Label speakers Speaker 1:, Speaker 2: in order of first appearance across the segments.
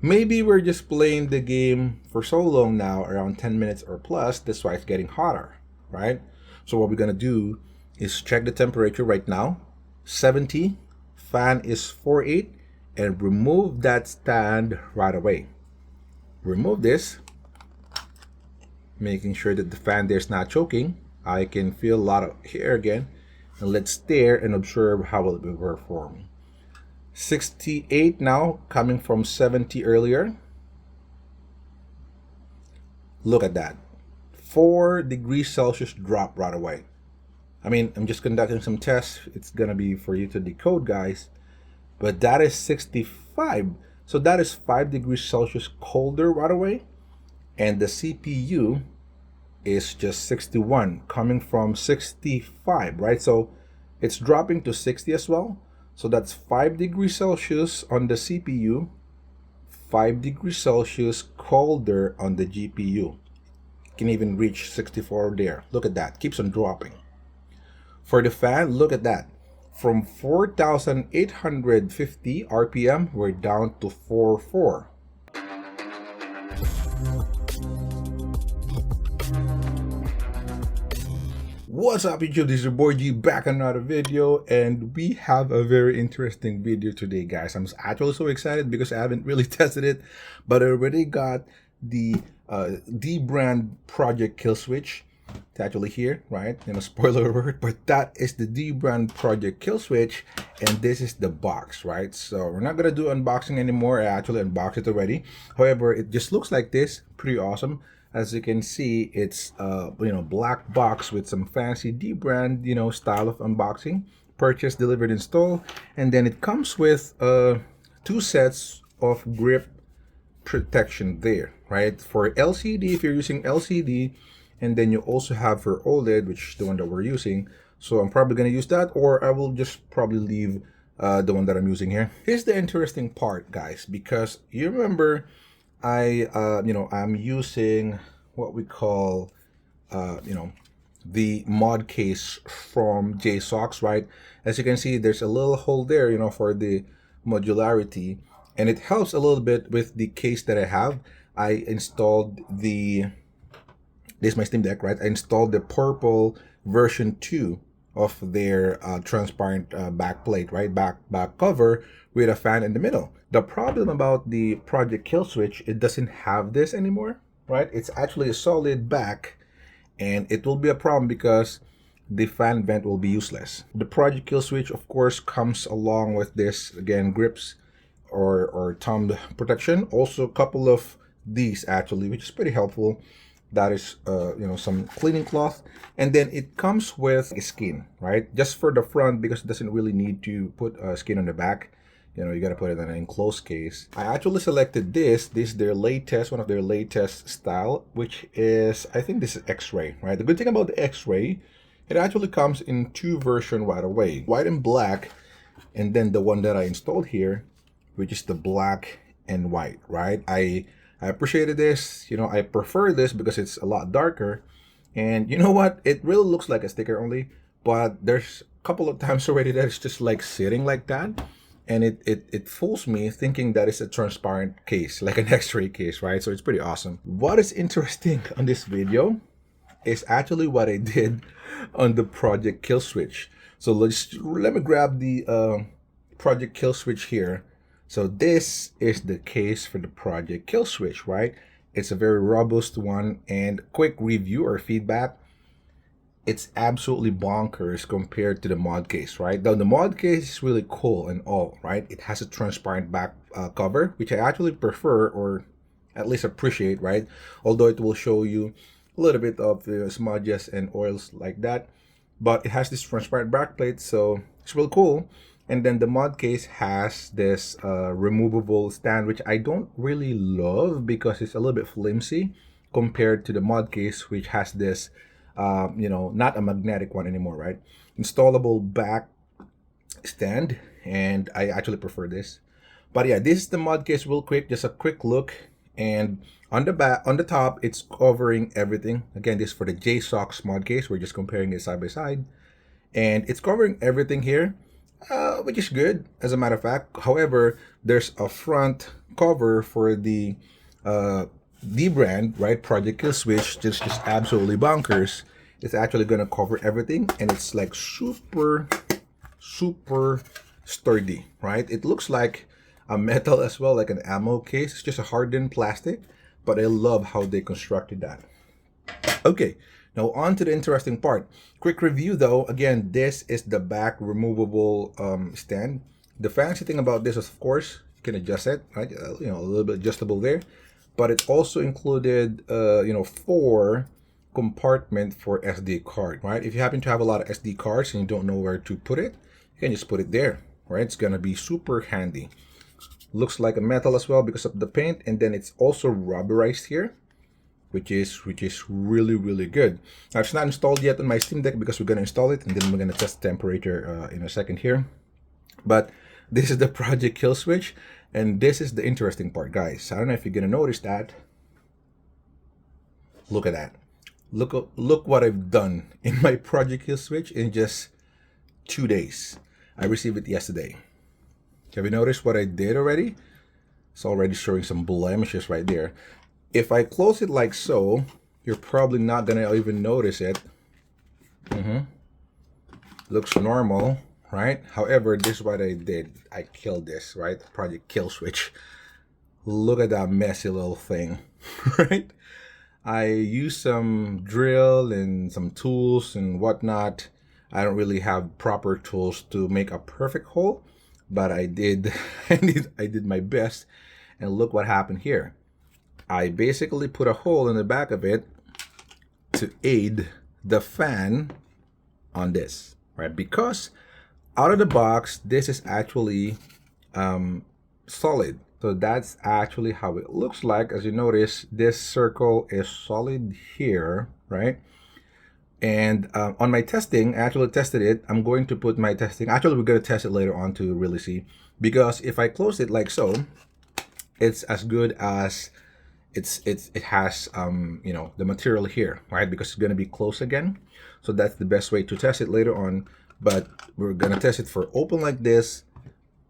Speaker 1: Maybe we're just playing the game for so long now, around 10 minutes or plus, that's why it's getting hotter, right? So what we're gonna do is check the temperature right now, 70, fan is 48, and remove that stand right away. Remove this, making sure that the fan there is not choking. I can feel a lot of hair again, and let's stare and observe how it will perform. 68 now, coming from 70 earlier. Look at that. 4 degrees Celsius drop right away. I mean, I'm just conducting some tests. It's gonna be for you to decode, guys. But that is 65. So that is 5 degrees Celsius colder right away. And the CPU is just 61, coming from 65, right? So it's dropping to 60 as well. So that's 5 degrees Celsius on the CPU, 5 degrees Celsius colder on the GPU. It can even reach 64 there. Look at that, keeps on dropping. For the fan, look at that. From 4,850 RPM, we're down to 4.4. What's up, YouTube? This is your boy G back on another video, and we have a very interesting video today, guys. I'm actually so excited because I haven't really tested it, but I already got the DBRAND project Killswitch. It's actually here, right? Spoiler alert, but that is the DBRAND project Killswitch, and this is the box, right? So we're not gonna do unboxing anymore. I actually unboxed it already. However, it just looks like this, pretty awesome. As you can see, it's black box with some fancy DBRAND style of unboxing. Purchase, delivered, install, and then it comes with 2 sets of grip protection there, right? For LCD, if you're using LCD, and then you also have for OLED, which is the one that we're using. So I'm probably gonna use that, or I will just probably leave the one that I'm using here. Here's the interesting part, guys, because you remember I'm using what we call the mod case from JSAUX, right? As you can see, there's a little hole there, for the modularity, and it helps a little bit with the case that I have. I installed this is my Steam Deck, right? I installed the purple version 2 of their transparent back plate, right? Back cover with a fan in the middle. The problem about the Project Killswitch, it doesn't have this anymore, right? It's actually a solid back, and it will be a problem because the fan vent will be useless. The Project Killswitch, of course, comes along with this, again, grips or thumb protection. Also, a couple of these actually, which is pretty helpful. That is some cleaning cloth, and then it comes with a skin, right? Just for the front, because it doesn't really need to put a skin on the back. You got to put it in an enclosed case. I actually selected this is their latest, one of their latest style, which is, I think this is X-ray, right? The good thing about the X-ray, it actually comes in 2 versions right away, white and black, and then the one that I installed here, which is the black and white, right? I appreciated this. I prefer this because it's a lot darker. And you know what? It really looks like a sticker only, but there's a couple of times already that it's just like sitting like that. And it fools me thinking that it's a transparent case, like an X-ray case, right? So it's pretty awesome. What is interesting on this video is actually what I did on the Project Killswitch. So let me grab the Project Killswitch here. So this is the case for the Project Killswitch, right? It's a very robust one, and quick review or feedback. It's absolutely bonkers compared to the mod case, right? Though the mod case is really cool and all, right? It has a transparent back cover, which I actually prefer or at least appreciate, right? Although it will show you a little bit of smudges and oils like that. But it has this transparent backplate, so it's really cool. And then the mod case has this removable stand, which I don't really love because it's a little bit flimsy compared to the mod case, which has this, not a magnetic one anymore, right? Installable back stand, and I actually prefer this. But yeah, this is the mod case real quick, just a quick look. And on the back, on the top, it's covering everything. Again, this is for the JSAUX mod case. We're just comparing it side by side. And it's covering everything here. which is good as a matter of fact. However, there's a front cover for the D-brand, right? Project Killswitch, just absolutely bonkers. It's actually gonna cover everything, and it's like super sturdy, right? It looks like a metal as well, like an ammo case. It's just a hardened plastic, but I love how they constructed that. Okay, now on to the interesting part. Quick review though. Again, this is the back removable stand. The fancy thing about this is, of course, you can adjust it, right? You know, a little bit adjustable there. But it also included, you know, 4 compartment for SD card, right? If you happen to have a lot of SD cards and you don't know where to put it, you can just put it there, right? It's gonna be super handy. Looks like a metal as well because of the paint, and then it's also rubberized here, which is really good. Now it's not installed yet on my Steam Deck because we're gonna install it and then we're gonna test temperature in a second here. But this is the Project Killswitch, and this is the interesting part, guys. I don't know if you're gonna notice that. Look at that. Look what I've done in my Project Killswitch in just 2 days. I received it yesterday. Have you noticed what I did already? It's already showing some blemishes right there. If I close it like so, you're probably not gonna even notice it. Looks normal, right? However, this is what I did. I killed this, right? Project Killswitch. Look at that messy little thing, right? I used some drill and some tools and whatnot. I don't really have proper tools to make a perfect hole, but I did. I did my best, and look what happened here. I basically put a hole in the back of it to aid the fan on this, right? Because out of the box, this is actually solid. So that's actually how it looks like. As you notice, this circle is solid here, right? And on my testing, I actually tested it. I'm going to put my testing. Actually, we're going to test it later on to really see. Because if I close it like so, it's as good as it has you know, the material here, right? Because it's going to be close again. So that's the best way to test it later on. But we're going to test it for open like this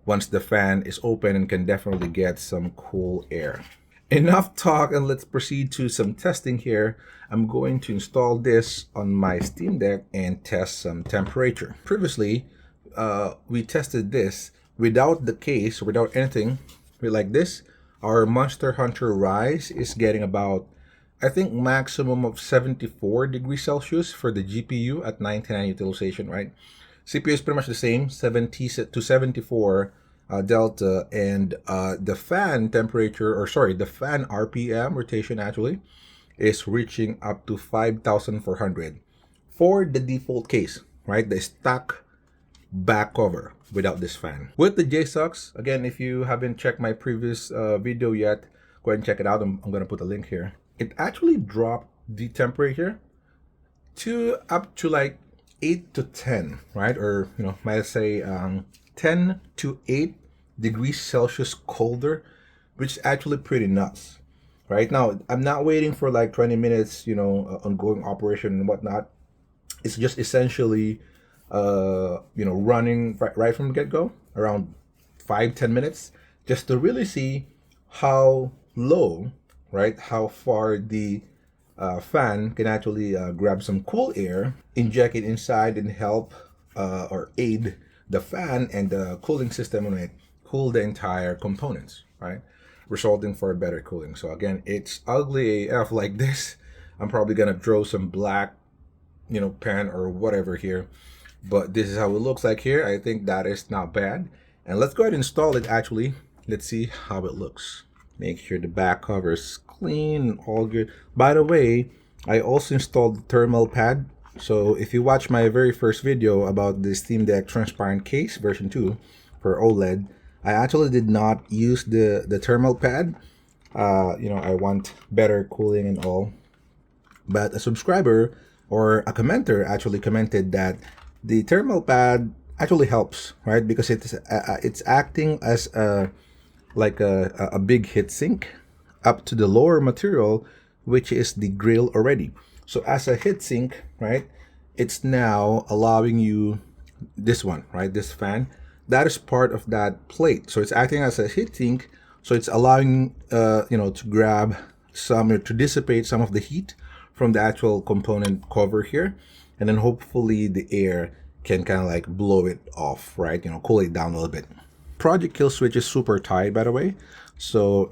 Speaker 1: once the fan is open and can definitely get some cool air. Enough talk, and let's proceed to some testing here. I'm going to install this on my Steam Deck and test some temperature. Previously, we tested this without the case, without anything, like this. Our Monster Hunter Rise is getting about, I think, maximum of 74 degrees Celsius for the GPU at 99 utilization, right? CPU is pretty much the same, 70 to 74 delta, and the fan temperature, or sorry, the fan RPM, rotation actually, is reaching up to 5,400 for the default case, right? The stock back cover without this fan. With the JSAUX, again, if you haven't checked my previous video yet, go ahead and check it out. I'm going to put a link here. It actually dropped the temperature to up to like 8 to 10, right? Or, you know, might say 10 to 8 degrees Celsius colder, which is actually pretty nuts. Right now, I'm not waiting for like 20 minutes, you know, ongoing operation and whatnot. It's just essentially, you know, running right from the get-go, around 5-10 minutes, just to really see how low, right, how far the fan can actually grab some cool air, inject it inside, and help or aid the fan and the cooling system on it cool the entire components, right, resulting for better cooling. So again, it's ugly AF like this. I'm probably gonna throw some black, you know, pan or whatever here, but this is how it looks like here. I think that is not bad. And let's go ahead and install it. Actually, let's see how it looks. Make sure the back cover is clean and all good. By the way, I also installed the thermal pad. So if you watch my very first video about the Steam Deck transparent case version 2 for OLED, I actually did not use the thermal pad. You know, I want better cooling and all. But a subscriber or a commenter actually commented that the thermal pad actually helps, right? Because it's acting as a big heat sink up to the lower material, which is the grill already. So as a heat sink, right, it's now allowing you, this one, right, this fan, that is part of that plate. So it's acting as a heat sink. So it's allowing, to grab some, or to dissipate some of the heat from the actual component cover here. And then hopefully the air can kind of like blow it off, right? Cool it down a little bit. Project Killswitch is super tight, by the way. So,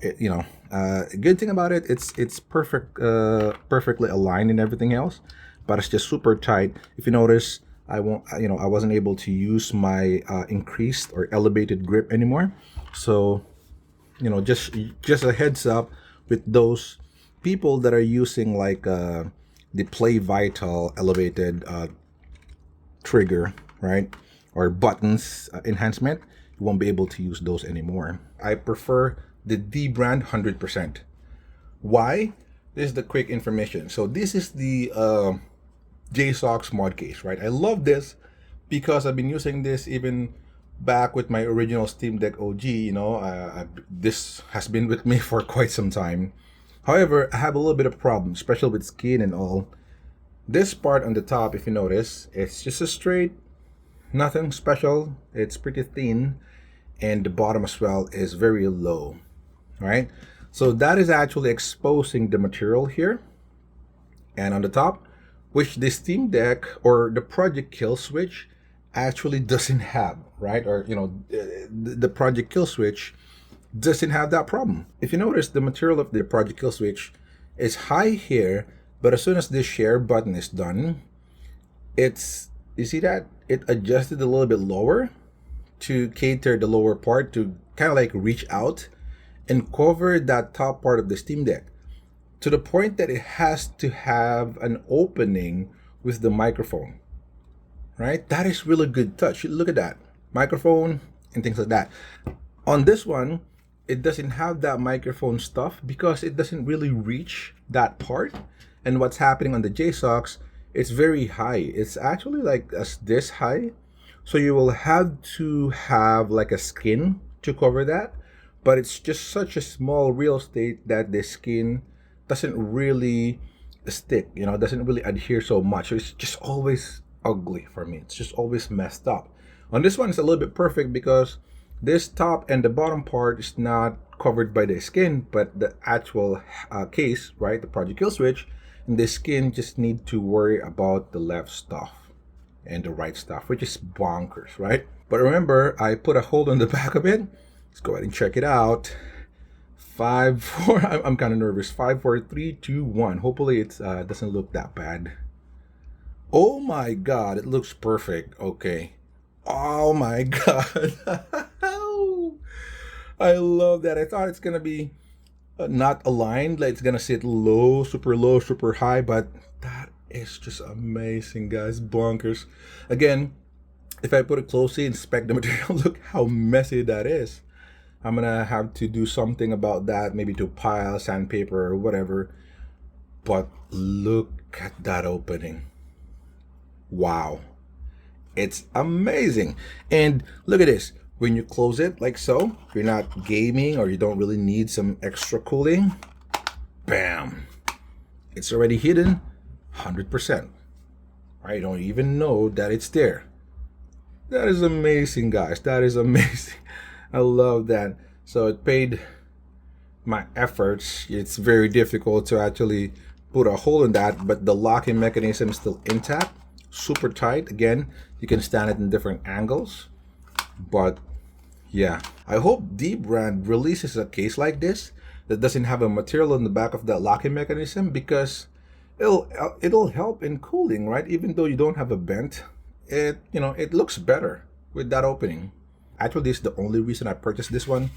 Speaker 1: good thing about it, it's perfectly aligned and everything else, but it's just super tight. If you notice, I wasn't able to use my increased or elevated grip anymore. So, just a heads up with those people that are using like the Play Vital elevated trigger, right, or buttons enhancement, you won't be able to use those anymore. I prefer the DBRAND 100%. Why? This is the quick information. So this is the JSAUX mod case, right? I love this because I've been using this even back with my original Steam Deck OG. This has been with me for quite some time. However, I have a little bit of problem, especially with skin and all. This part on the top, if you notice, it's just a straight, nothing special. It's pretty thin, and the bottom as well is very low, right? So that is actually exposing the material here. And on the top, which the Steam Deck or the Project Killswitch actually doesn't have, right? Or, the Project Killswitch doesn't have that problem. If you notice, the material of the Project Killswitch is high here, but as soon as this share button is done, you see that it adjusted a little bit lower to cater the lower part to kind of like reach out and cover that top part of the Steam Deck, to the point that it has to have an opening with the microphone, right? That is really good touch. Look at that microphone and things like that. On this one, it doesn't have that microphone stuff because it doesn't really reach that part. And what's happening on the JSAUX, it's very high. It's actually like this high. So you will have to have like a skin to cover that. But it's just such a small real estate that the skin doesn't really stick, doesn't really adhere so much. So it's just always ugly for me. It's just always messed up. On this one, it's a little bit perfect because this top and the bottom part is not covered by the skin, but the actual case, right, the Project Killswitch, and the skin just need to worry about the left stuff and the right stuff, which is bonkers, right? But remember, I put a hold on the back of it. Let's go ahead and check it out. 5, 4, I'm kind of nervous. 5, 4, 3, 2, 1. Hopefully it doesn't look that bad. Oh my God, it looks perfect. Okay. Oh my God. I love that. I thought it's gonna be not aligned, like it's gonna sit low, super high, but that is just amazing, guys. Bonkers. Again, if I put it closely, inspect the material, look how messy that is. I'm gonna have to do something about that, maybe to pile sandpaper or whatever. But look at that opening. Wow. It's amazing. And look at this. When you close it like so, if you're not gaming or you don't really need some extra cooling, bam, it's already hidden 100%. I don't even know that it's there. That is amazing, guys. That is amazing. I love that. So it paid my efforts. It's very difficult to actually put a hole in that, but the locking mechanism is still intact, super tight. Again, you can stand it in different angles. But yeah, I hope DBRAND releases a case like this that doesn't have a material in the back of that locking mechanism, because it'll help in cooling, right? Even though you don't have a vent, it looks better with that opening. Actually, this is the only reason I purchased this one.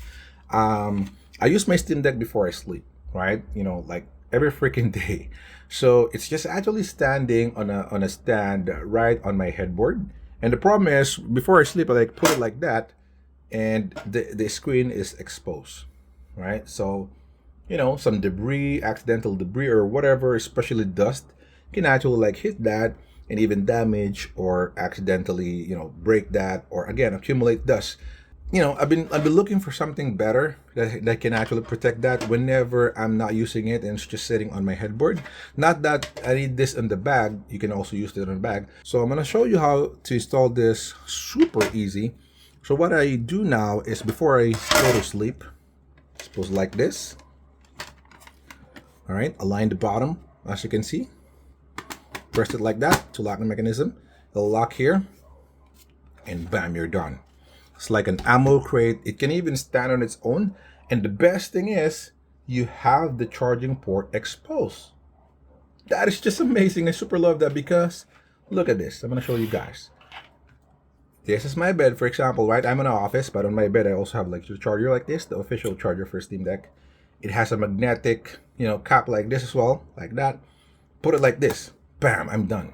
Speaker 1: I use my Steam Deck before I sleep, right? Like every freaking day. So it's just actually standing on a stand right on my headboard. And the problem is, before I sleep, I like put it like that, and the screen is exposed, right? So, some debris, accidental debris or whatever, especially dust, can actually like hit that and even damage or accidentally, break that, or again, accumulate dust. I've been looking for something better that can actually protect that whenever I'm not using it and it's just sitting on my headboard. Not that I need this in the bag. You can also use it on the bag. So I'm gonna show you how to install this super easy. So what I do now is before I go to sleep, suppose like this. All right, align the bottom, as you can see. Press it like that to lock the mechanism. It'll lock here, and bam, you're done. It's like an ammo crate. It can even stand on its own. And the best thing is, you have the charging port exposed. That is just amazing. I super love that because look at this. I'm gonna show you guys. This is my bed, for example, right? I'm in an office, but on my bed I also have like the charger like this, the official charger for Steam Deck. It has a magnetic, cap like this as well, like that. Put it like this. Bam, I'm done.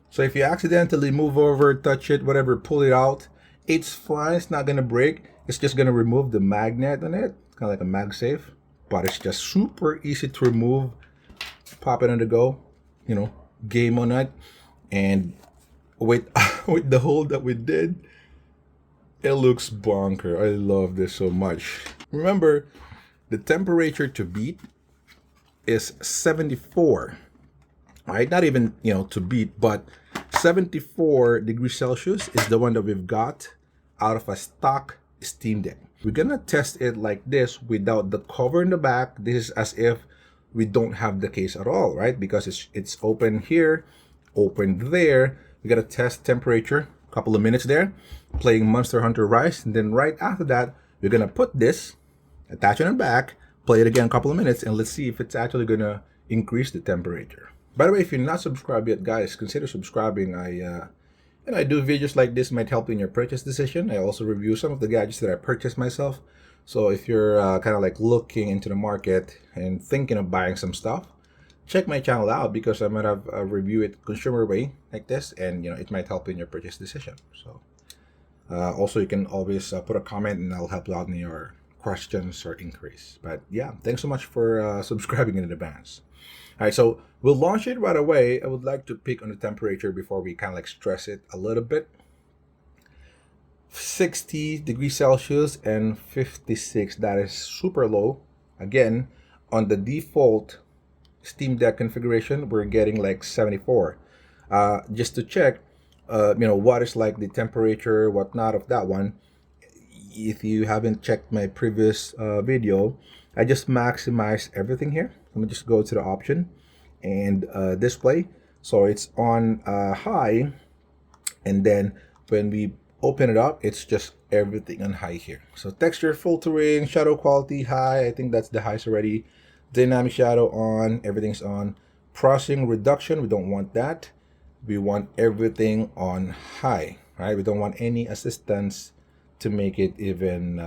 Speaker 1: So if you accidentally move over, touch it, whatever, pull it out, it's fine. It's not gonna break. It's just gonna remove the magnet on it. It's kind of like a MagSafe, but it's just super easy to remove. Pop it on the go, game on it. And with with the hole that we did, it looks bonker. I love this so much. Remember, the temperature to beat is 74. Right, not even to beat, but 74 degrees Celsius is the one that we've got out of a stock Steam Deck. We're gonna test it like this without the cover in the back. This is as if we don't have the case at all, right? Because it's open here, open there. We gotta test temperature, a couple of minutes there, playing Monster Hunter Rise, and then right after that, we're gonna put this, attach it on the back, play it again a couple of minutes, and let's see if it's actually gonna increase the temperature. By the way, if you're not subscribed yet, guys, consider subscribing. I do videos like this, might help in your purchase decision. I also review some of the gadgets that I purchased myself. So if you're kind of like looking into the market and thinking of buying some stuff, check my channel out because I might have a review it consumer way like this, and it might help in your purchase decision. So also you can always put a comment and I'll help you out in your questions or inquiries. But yeah, thanks so much for subscribing in advance. All right, so we'll launch it right away. I would like to pick on the temperature before we kind of like stress it a little bit. 60 degrees Celsius and 56. That is super low. Again, on the default Steam Deck configuration, we're getting like 74. Just to check, what is like the temperature, whatnot of that one. If you haven't checked my previous video, I just maximized everything here. Let me just go to the option and display. So it's on high, and then when we open it up, it's just everything on high here. So texture filtering, shadow quality high. I think that's the highest already. Dynamic shadow on, everything's on. Processing reduction, we don't want that. We want everything on high, right? We don't want any assistance to make it even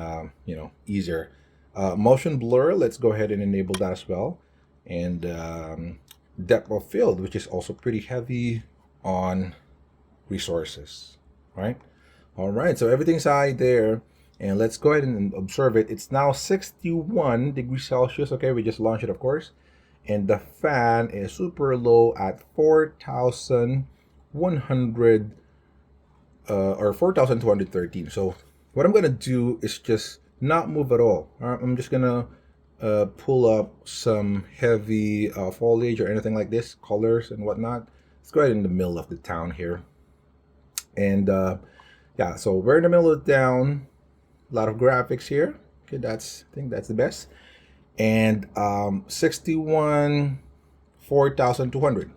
Speaker 1: easier. Motion blur, let's go ahead and enable that as well. And depth of field, which is also pretty heavy on resources, right? All right, so everything's high there, and let's go ahead and observe it. It's now 61 degrees Celsius. Okay, we just launched it, of course, and the fan is super low at 4,100 or 4,213. So what I'm gonna do is just not move at all. All right, I'm just gonna pull up some heavy foliage or anything like this, colors and whatnot. Let's go ahead in the middle of the town here, and yeah, so we're in the middle of the town. A lot of graphics here. Okay, I think that's the best. And 61, 4,200.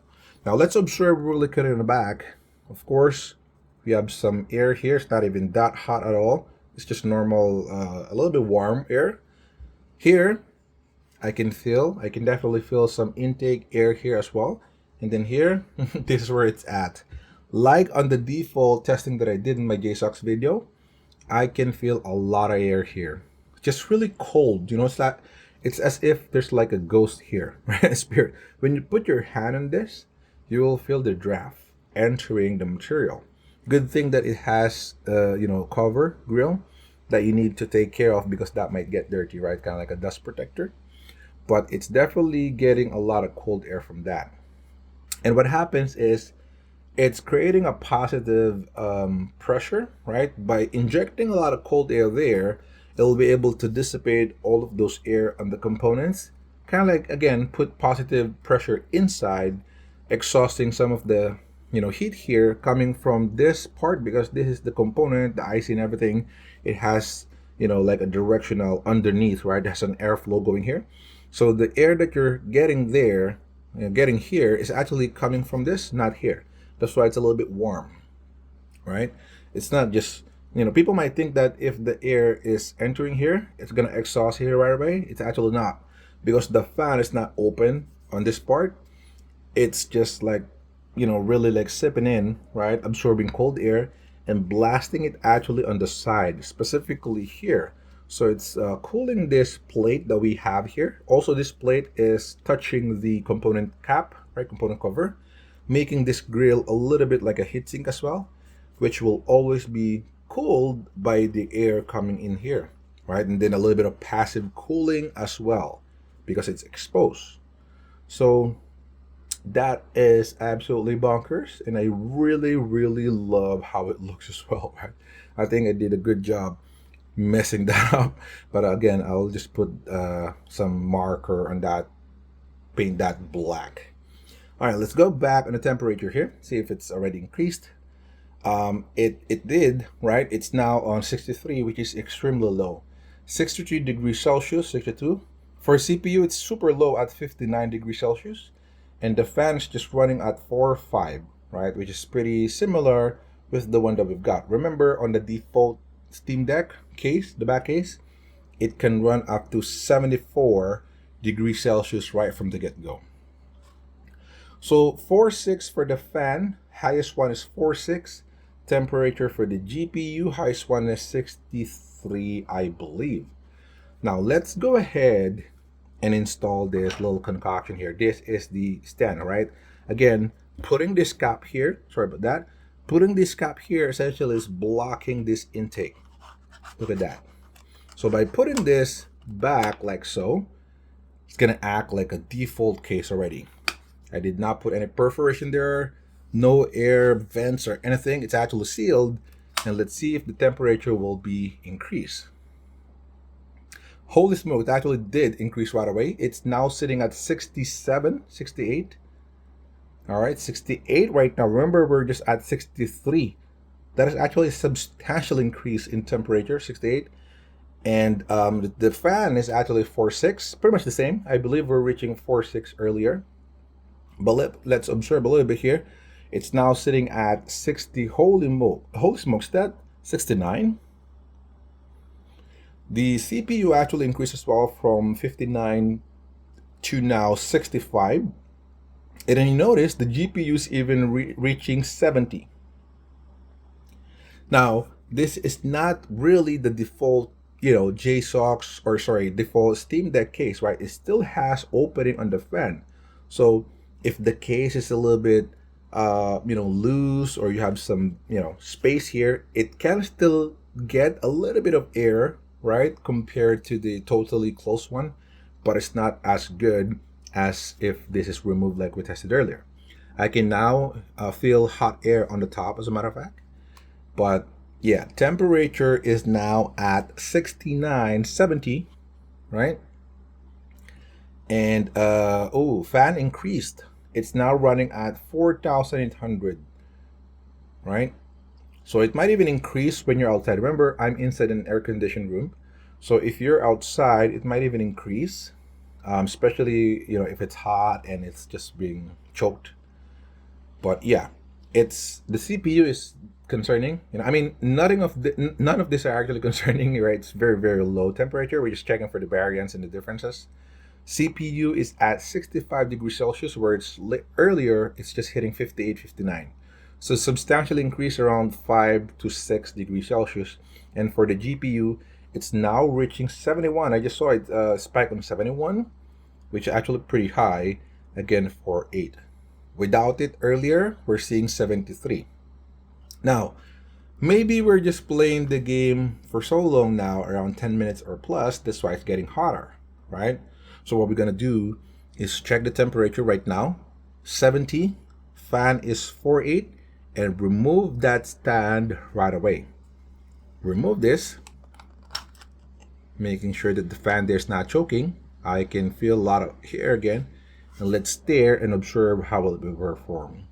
Speaker 1: Now let's observe really quick in the back. Of course, we have some air here. It's not even that hot at all. It's just normal, a little bit warm air. Here, I can definitely feel some intake air here as well. And then here, this is where it's at. Like on the default testing that I did in my JSAUX video, I can feel a lot of air here. Just really cold. It's as if there's like a ghost here, right? Spirit. When you put your hand on this, you will feel the draft entering the material. Good thing that it has, cover grill that you need to take care of because that might get dirty, right? Kind of like a dust protector. But it's definitely getting a lot of cold air from that. And what happens is it's creating a positive pressure, right? By injecting a lot of cold air there, it'll be able to dissipate all of those air on the components. Kind of like, again, put positive pressure inside, exhausting some of the heat here coming from this part, because this is the component, the IC and everything. It has, like a directional underneath, right? It has an airflow going here. So the air that you're getting there, getting here, is actually coming from this, not here. That's why it's a little bit warm, right? It's not just, people might think that if the air is entering here, it's gonna exhaust here right away. It's actually not, because the fan is not open on this part. It's just like, really like sipping in, right? Absorbing cold air and blasting it actually on the side, specifically here. So it's cooling this plate that we have here. Also, this plate is touching the component cap, right? Component cover, making this grill a little bit like a heatsink as well, which will always be cooled by the air coming in here, right? And then a little bit of passive cooling as well, because it's exposed. So that is absolutely bonkers, and I really, really love how it looks as well, right? I think I did a good job messing that up, but again, I'll just put some marker on that, paint that black. All right, let's go back on the temperature here, see if it's already increased. It did, right? It's now on 63, which is extremely low. 63 degrees Celsius, 62. For CPU, it's super low at 59 degrees Celsius. And the fan is just running at 4 or 5, right? Which is pretty similar with the one that we've got. Remember, on the default Steam Deck case, the back case, it can run up to 74 degrees Celsius right from the get-go. So 4.6 for the fan, highest one is 4.6. Temperature for the GPU, highest one is 63, I believe. Now let's go ahead and install this little concoction here. This is the stand, right? Again, putting this cap here, sorry about that. Putting this cap here essentially is blocking this intake. Look at that. So by putting this back like so, it's gonna act like a default case already. I did not put any perforation there, no air vents or anything. It's actually sealed. And let's see if the temperature will be increased. Holy smoke, it actually did increase right away. It's now sitting at 67, 68. All right, 68 right now. Remember, we're just at 63. That is actually a substantial increase in temperature, 68. And the fan is actually 4.6, pretty much the same. I believe we're reaching 4.6 earlier. But let's observe a little bit here. It's now sitting at 60. Holy smokes, that 69. The CPU actually increased as well from 59 to now 65. And then you notice the GPU is even reaching 70. Now, this is not really the default, JSAUX, or sorry, default Steam Deck case, right? It still has opening on the fan. So if the case is a little bit, loose, or you have some, space here, it can still get a little bit of air, right, compared to the totally closed one, but it's not as good as if this is removed like we tested earlier. I can now feel hot air on the top, as a matter of fact. But yeah, temperature is now at 69, 70, right? And fan increased. It's now running at 4,800, right? So it might even increase when you're outside. Remember, I'm inside an air-conditioned room. So if you're outside, it might even increase, especially, if it's hot and it's just being choked. But yeah, the CPU is concerning. None of these are actually concerning, right? It's very, very low temperature. We're just checking for the variance and the differences. CPU is at 65 degrees Celsius, where earlier it's just hitting 58, 59. So substantially increase around 5 to 6 degrees Celsius. And for the GPU, it's now reaching 71. I just saw it spike on 71, which is actually pretty high, again, for 8. Without it earlier, we're seeing 73. Now, maybe we're just playing the game for so long now, around 10 minutes or plus, that's why it's getting hotter, right? So what we're gonna do is check the temperature right now, 70, fan is 48, and remove that stand right away. Remove this, making sure that the fan there is not choking. I can feel a lot of air again. And let's stare and observe how it will perform.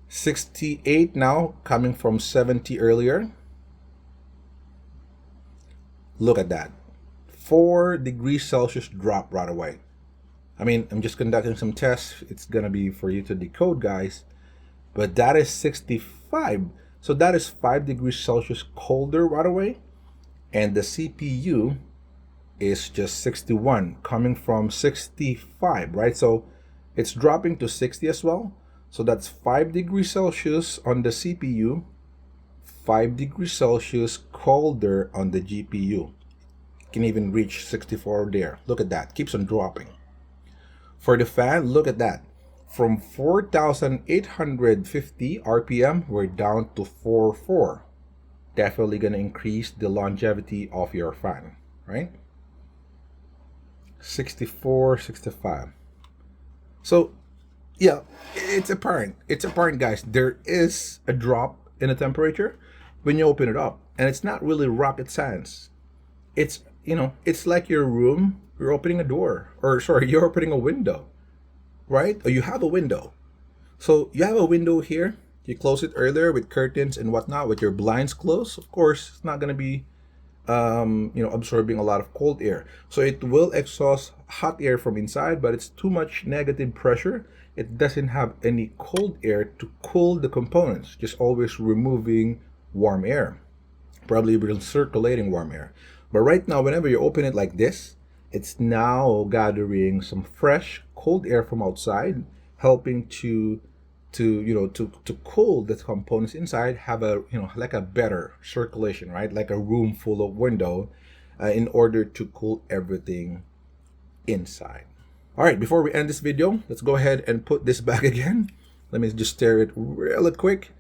Speaker 1: 68 now, coming from 70 earlier. Look at that. 4 degrees Celsius drop right away. I mean, I'm just conducting some tests. It's going to be for you to decode, guys. But that is 65. So that is 5 degrees Celsius colder right away. And the CPU is just 61, coming from 65, right? So it's dropping to 60 as well. So that's 5 degrees Celsius on the CPU, 5 degrees Celsius colder on the GPU. It can even reach 64 there. Look at that. Keeps on dropping. For the fan, look at that. From 4,850 RPM, we're down to 4.4. Definitely going to increase the longevity of your fan, right? 64, 65. So, yeah, it's apparent. It's apparent, guys. There is a drop in the temperature when you open it up. And it's not really rocket science. It's, it's like your room, you're opening a door. Or, sorry, you're opening a window, right? Or you have a window. So you have a window here. You close it earlier with curtains and whatnot, with your blinds closed. Of course, it's not going to be, absorbing a lot of cold air. So it will exhaust hot air from inside, but it's too much negative pressure. It doesn't have any cold air to cool the components, just always removing warm air, probably recirculating warm air. But right now, whenever you open it like this, it's now gathering some fresh cold air from outside, helping to cool the components inside, have a like a better circulation, right? Like a room full of window, in order to cool everything inside. All right, before we end this video, let's go ahead and put this back again. Let me just stir it really quick.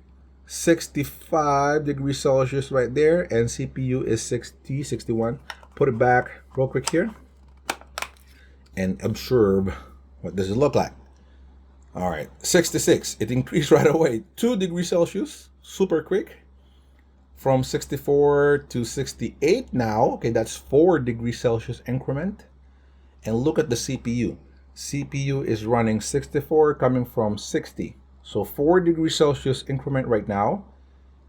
Speaker 1: 65 degrees Celsius right there, and CPU is 60, 61. Put it back real quick here and observe what does it look like. All right, 66. It increased right away. 2 degrees Celsius, super quick. From 64 to 68 now. Okay, that's 4 degrees Celsius increment. And look at the CPU. CPU is running 64, coming from 60. So 4 degrees Celsius increment right now.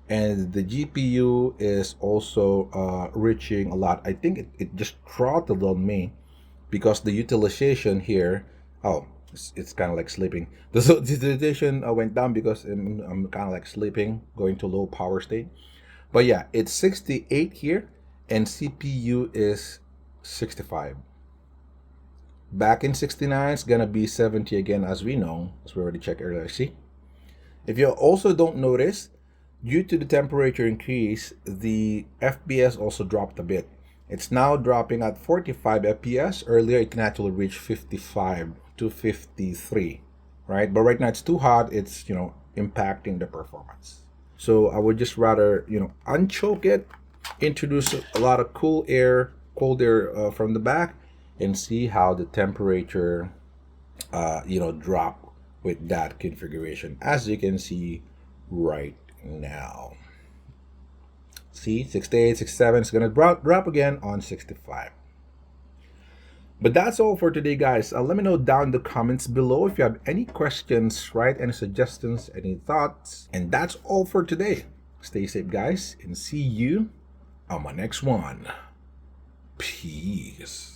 Speaker 1: And the GPU is also reaching a lot. I think it just throttled on me because the utilization here, it's kind of like sleeping. The utilization went down because I'm kind of like sleeping, going to low power state. But yeah, it's 68 here, and CPU is 65. Back in 69, it's gonna be 70 again, as we know, as we already checked earlier. See? If you also don't notice, due to the temperature increase, the FPS also dropped a bit. It's now dropping at 45 FPS. Earlier, it can actually reach 55 to 53, right? But right now it's too hot. It's, impacting the performance. So I would just rather, unchoke it, introduce a lot of cold air from the back, and see how the temperature, drop with that configuration, as you can see right now. See, 68, 67, it's gonna drop again on 65. But that's all for today, guys. Let me know down in the comments below if you have any questions, right? Any suggestions, any thoughts. And that's all for today. Stay safe, guys, and see you on my next one. Peace.